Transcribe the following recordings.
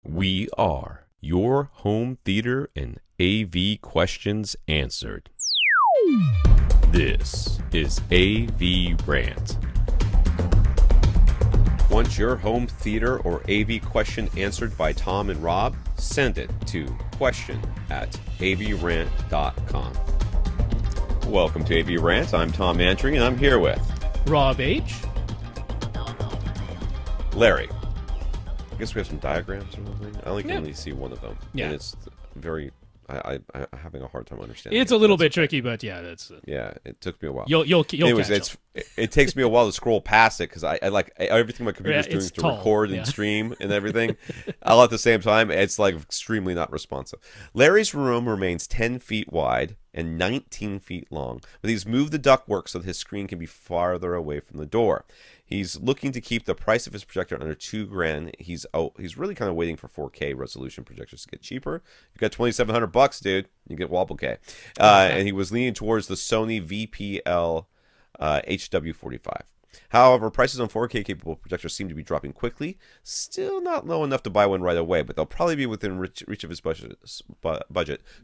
We are your home theater and AV questions answered. This is AVRant. Want your home theater or AV question answered by Tom and Rob? Send it to question@avrant.com. Welcome to AVRant. I'm Tom Andry, and I'm here with Rob H. Larry. I guess we have some diagrams or something. I only can Yeah. only see one of them. Yeah. And it's very... I'm having a hard time understanding. It's a little bit tricky, but yeah, that's Yeah, it took me a while. you'll Anyways, catch up. it takes me a while to scroll past it because I like everything my computer's Yeah, doing it's to tall, record yeah. and stream and everything. All at the same time, it's like extremely not responsive. Larry's room remains 10 feet wide and 19 feet long, but he's moved the ductwork so that his screen can be farther away from the door. He's looking to keep the price of his projector under $2,000. He's really kind of waiting for 4K resolution projectors to get cheaper. You got $2,700, dude. You get Wobble K. And he was leaning towards the Sony VPL HW45. However, prices on 4K capable projectors seem to be dropping quickly. Still not low enough to buy one right away, but they'll probably be within reach of his budget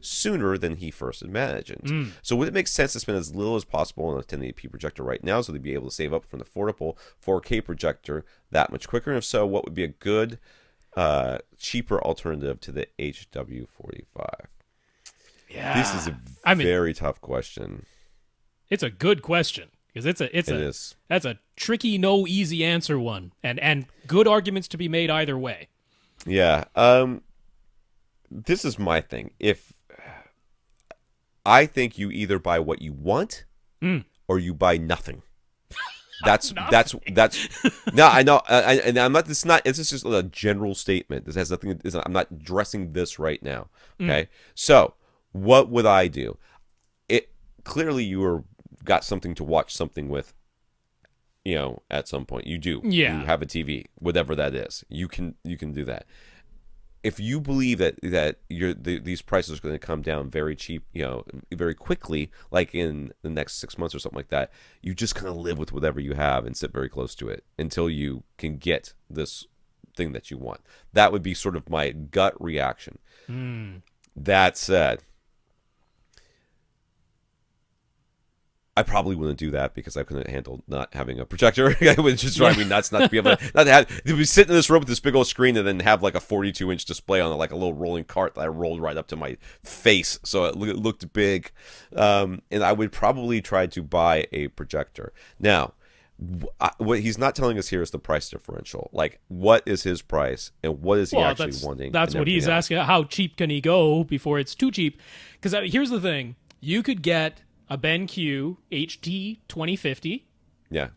sooner than he first imagined. So would it make sense to spend as little as possible on a 1080p projector right now so they'd be able to save up from the affordable 4K projector that much quicker? And if so, what would be a good, cheaper alternative to the HW45? Yeah, This is a very tough question. It's a good question because It is. that's a tricky, no easy answer one, and good arguments to be made either way. Yeah. This is my thing. If I think you either buy what you want or you buy nothing. That's no, I know, and I'm not. This is not. This is just a general statement. This has nothing. I'm not addressing this right now. Okay. So, what would I do? It clearly you got something to watch something with. You know, at some point you do. Yeah. You have a TV, whatever that is. You can do that. If you believe that these prices are going to come down very cheap, very quickly, like in the next 6 months or something like that, you just kind of live with whatever you have and sit very close to it until you can get this thing that you want. That would be sort of my gut reaction. That said, I probably wouldn't do that because I couldn't handle not having a projector. It would just drive me nuts not to be able to be sitting in this room with this big old screen and then have like a 42-inch display on it, like a little rolling cart that I rolled right up to my face, so it looked big. And I would probably try to buy a projector. Now, what he's not telling us here is the price differential. Like, what is his price and what is he actually wanting? That's what he's asking. How cheap can he go before it's too cheap? Because here's the thing: you could get a BenQ HT 2050. Yeah.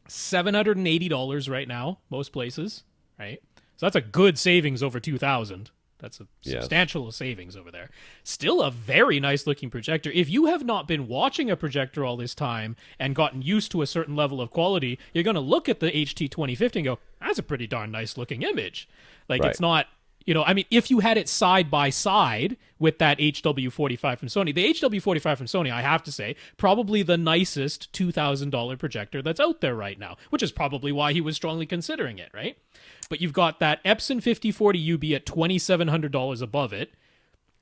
$780 right now, most places, right? So that's a good savings over $2,000. That's a substantial savings over there. Still a very nice looking projector. If you have not been watching a projector all this time and gotten used to a certain level of quality, you're going to look at the HT 2050 and go, that's a pretty darn nice looking image. Like, Right. It's not... I mean, if you had it side by side with that HW45 from Sony, the HW45 from Sony, I have to say, probably the nicest $2,000 projector that's out there right now, which is probably why he was strongly considering it, right? But you've got that Epson 5040UB at $2,700 above it.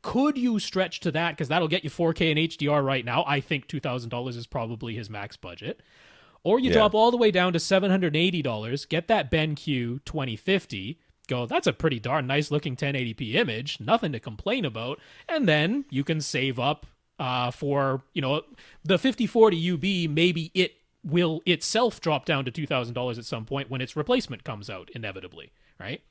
Could you stretch to that? Because that'll get you 4K and HDR right now. I think $2,000 is probably his max budget. Or you drop all the way down to $780, get that BenQ 2050, go, that's a pretty darn nice looking 1080p image, nothing to complain about, and then you can save up for the 5040UB. Maybe it will itself drop down to $2,000 at some point when its replacement comes out, inevitably, right?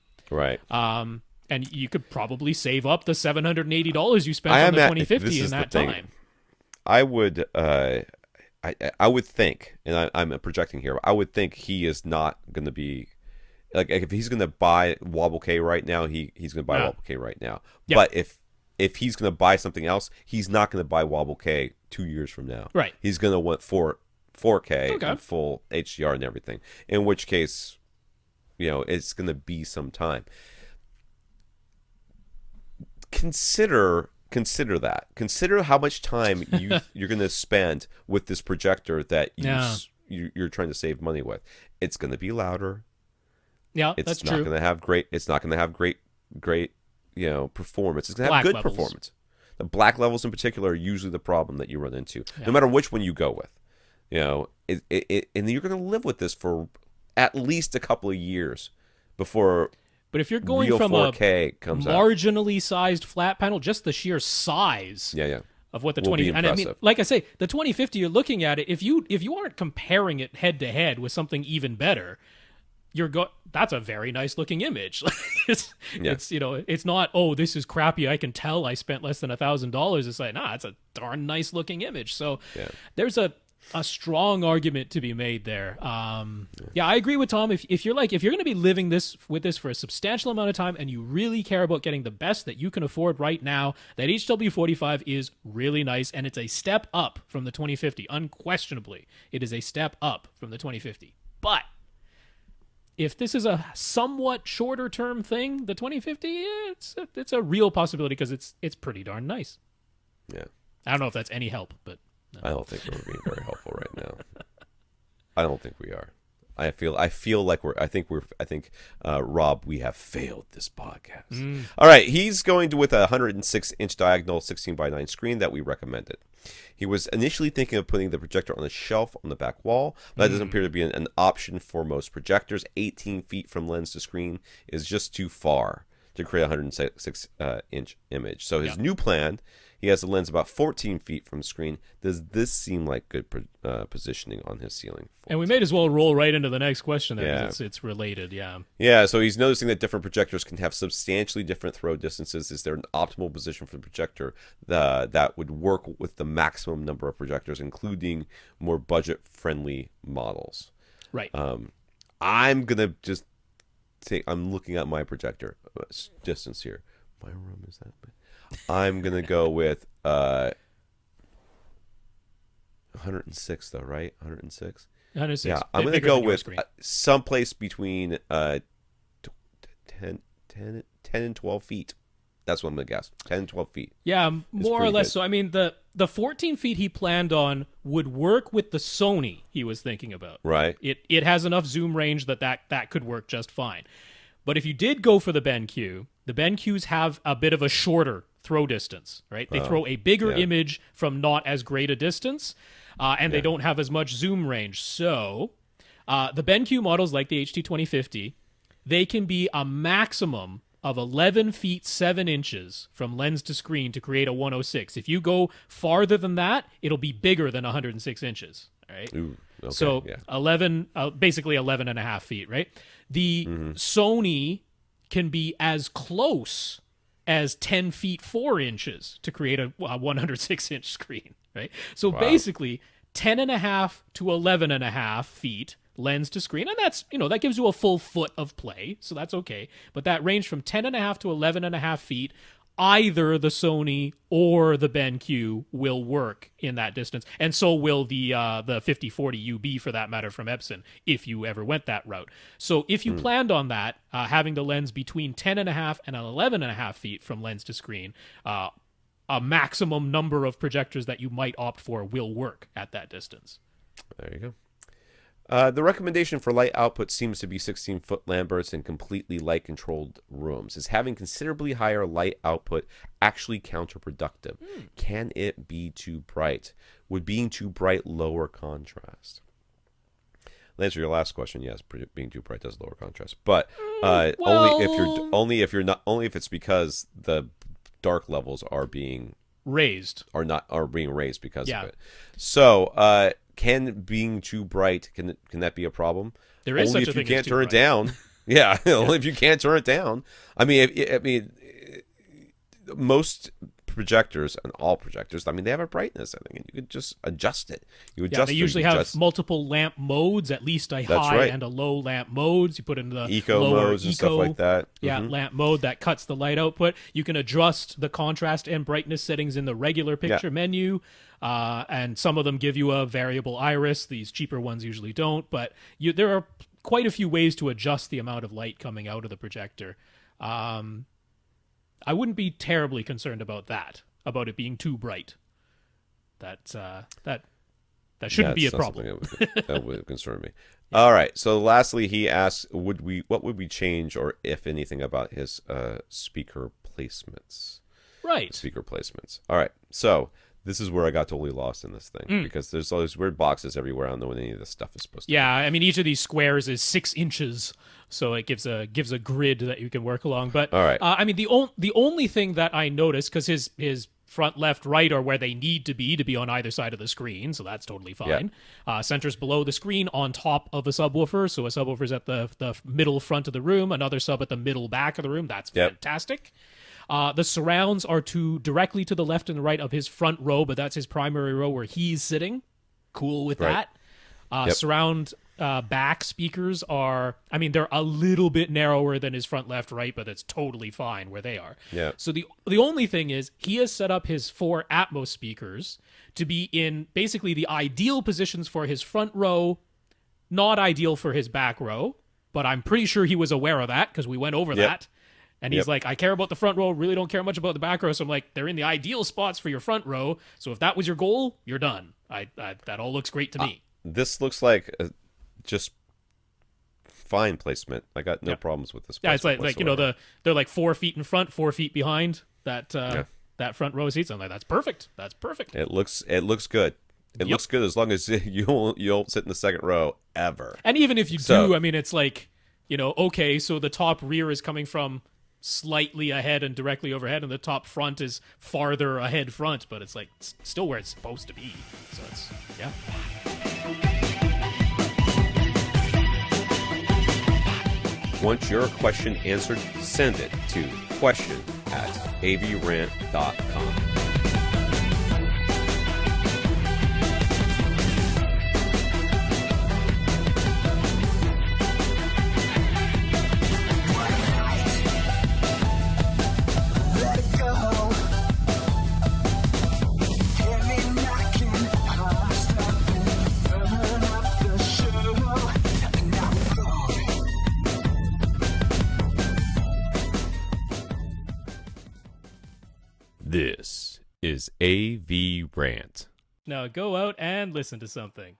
And you could probably save up the $780 you spent on the 2050 in that time. I would I would think, and I'm projecting here, I would think he is not going to be, like, if he's going to buy Wobble K right now, he's going to buy Wobble K right now. Yep. But if he's going to buy something else, he's not going to buy Wobble K 2 years from now. Right. He's going to want 4K and full HDR and everything. In which case, it's going to be some time. Consider that. Consider how much time you're going to spend with this projector that you're trying to save money with. It's going to be louder. Yeah, it's that's not true. Going to have great. It's not going to have great great, performance. It's going to have Black good levels. performance. The black levels in particular are usually the problem that you run into, Yeah. no matter which one you go with. And you're going to live with this for at least a couple of years before But if you're going real from a 4K comes out. marginally sized flat panel, just the sheer size Yeah, yeah. of what the Will 20 be and I mean, impressive. like I say, the 2050, you're looking at it, if you aren't comparing it head to head with something even better, that's a very nice looking image. it's Yeah. it's not, oh, this is crappy, I can tell I spent less than $1,000. It's like, nah, it's a darn nice looking image. So Yeah. there's a strong argument to be made there. Yeah, I agree with Tom. If you're going to be living with this for a substantial amount of time and you really care about getting the best that you can afford right now, that HW45 is really nice, and it's a step up from the 2050. Unquestionably, it is a step up from the 2050. But if this is a somewhat shorter term thing, the 2050, it's a real possibility because it's pretty darn nice. Yeah. I don't know if that's any help, but I don't think we're being very helpful right now. I don't think we are. I feel like I think Rob, we have failed this podcast. All right, he's going with a 106-inch diagonal 16 by 9 screen that we recommended. He was initially thinking of putting the projector on a shelf on the back wall, but that doesn't appear to be an option for most projectors. 18 feet from lens to screen is just too far to create a 106-inch image. So his new plan, he has the lens about 14 feet from screen. Does this seem like good positioning on his ceiling? And we may as well roll right into the next question there, Yeah. 'cause it's related, yeah. Yeah, so he's noticing that different projectors can have substantially different throw distances. Is there an optimal position for the projector that would work with the maximum number of projectors, including more budget-friendly models? Right. I'm going to just I'm looking at my projector distance here. My room is that big. I'm going to go with 106 though, right? 106. 106. Yeah, I'm going to go with someplace between 10 and 12 feet. That's what I'm going to guess. 10 and 12 feet. Yeah, more or pretty less. good. So, I mean, the 14 feet he planned on would work with the Sony he was thinking about. Right. It has enough zoom range that could work just fine. But if you did go for the BenQ, the BenQs have a bit of a shorter throw distance, right? They throw a bigger image from not as great a distance, and they don't have as much zoom range. So the BenQ models, like the HT2050, they can be a maximum of 11 feet 7 inches from lens to screen to create a 106. If you go farther than that, it'll be bigger than 106 inches. All right. Ooh, okay, So yeah. 11, basically 11 and a half feet, right? The Sony can be as close as 10 feet 4 inches to create a 106 inch screen, right? So basically 10 and a half to 11 and a half feet lens to screen, and that's, that gives you a full foot of play, so that's okay. But that range from 10 and a half to 11 and a half feet, either the Sony or the BenQ will work in that distance, and so will the 5040 UB for that matter from Epson, if you ever went that route. So if you planned on that, having the lens between 10 and a half and 11 and a half feet from lens to screen, a maximum number of projectors that you might opt for will work at that distance. There you go. The recommendation for light output seems to be 16-foot Lamberts in completely light-controlled rooms. Is having considerably higher light output actually counterproductive? Can it be too bright? Would being too bright lower contrast? To answer your last question, yes, being too bright does lower contrast, but only if it's because the dark levels are being raised because of it. So, can being too bright can that be a problem? There is only such if a you thing as can't too turn it bright. down. Yeah, only if you can't turn it down. I mean, most projectors and all projectors, they have a brightness, I think, and you could just adjust it. They usually have multiple lamp modes, at least a high and a low lamp modes. You put in the eco lower modes and stuff like that. Yeah, lamp mode that cuts the light output. You can adjust the contrast and brightness settings in the regular picture menu, and some of them give you a variable iris. These cheaper ones usually don't, but there are quite a few ways to adjust the amount of light coming out of the projector. I wouldn't be terribly concerned about that, about it being too bright. That That shouldn't be a That's not problem. something that would concern me. All right. So lastly, he asks, what would we change, or if anything, about his speaker placements? Right. Speaker placements. All right. So this is where I got totally lost in this thing because there's all these weird boxes everywhere. I don't know what any of this stuff is supposed to Yeah, I mean, each of these squares is 6 inches, so it gives a grid that you can work along. But All right. I mean, the only thing that I noticed, because his front, left, right are where they need to be on either side of the screen, so that's totally fine. Center's below the screen on top of a subwoofer, so a subwoofer's at the middle front of the room, another sub at the middle back of the room. That's fantastic. The surrounds are directly to the left and the right of his front row, but that's his primary row where he's sitting. Cool with that. Surround back speakers are, I mean, they're a little bit narrower than his front, left, right, but it's totally fine where they are. Yeah. So the only thing is he has set up his 4 Atmos speakers to be in basically the ideal positions for his front row, not ideal for his back row, but I'm pretty sure he was aware of that because we went over that. And he's like, I care about the front row, really don't care much about the back row. So I'm like, they're in the ideal spots for your front row. So if that was your goal, you're done. That all looks great to me. This looks like just fine placement. I got no problems with this. Yeah, it's like whatsoever. they're like 4 feet in front, 4 feet behind that that front row of seats. I'm like, that's perfect. That's perfect. It looks good. It looks good as long as you don't sit in the second row ever. And even if you do, I mean, it's like, okay, so the top rear is coming from slightly ahead and directly overhead, and the top front is farther ahead front, but it's like still where it's supposed to be. So it's Want your question answered? Send it to question@avrant.com. This is AVRant. Now go out and listen to something.